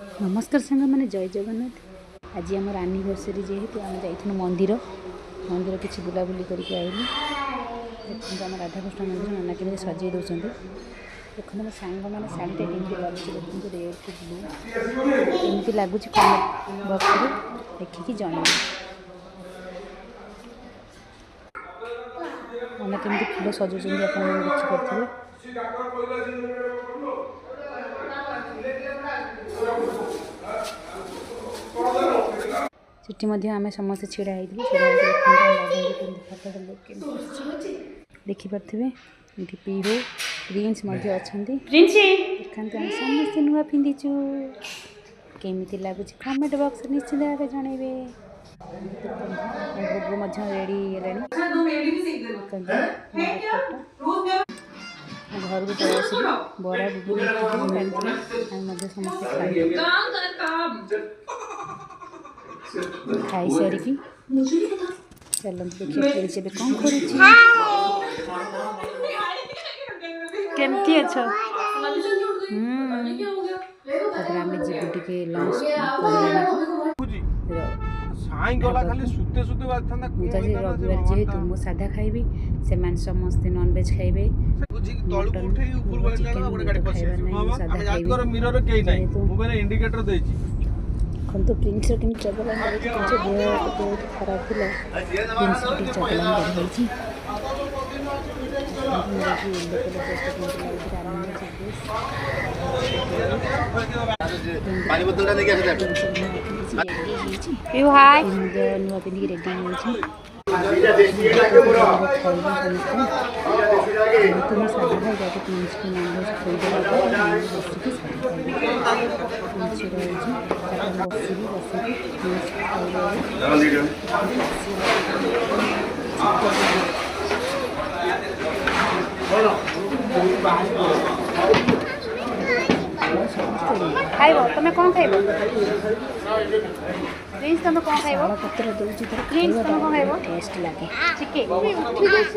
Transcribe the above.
नमस्कार सांग मैंने जय जगन्नाथ। आज आम आनिभर्सरी जेहेतु आम जाइए मंदिर मंदिर किसी बुलाबुली करके आइलु। देखते आम राधाकृष्ण मंदिर नाना केमी सजे दौरान देखते मो सांग मैंने शाढ़ीटा केमी लगुच देखते रेड टू ब्लू केमी लगुच कमेंट बक्स देखिकी जनइबे। नाना केमी फुल सजाऊँ आप देखिपे। सेठी आम समस्त छिड़ा देखिपे। ये पीहू प्रिंस अच्छा देखते आम समस्त नुआ पिंधिचु केमी लगुच कमेंट बक्स निश्चित भाव जनइबे। भोग रेडी घर को पलि आस बड़ा बुबू समस्त खाई सारिकी चलते देखिए प्रिंस एबे कौन केमती अच्छ आम जीव टे लंच रविवार जेहेतु मो साधा खाइबी से समस्ते नॉनवेज खाइबे तो प्रिंस चगला बहुत खराब थी प्रिंस चगला नुआ पिंधिक रेडी तुम साधा खाई जाके प्रिंस को नॉनवेज खाइब तुम कौन खाइब प्रिंस तुम कौन खाइब पत्र दूसरी प्रिंस तुम कौन खाइब टेस्ट लगे चिकेन प्रिंस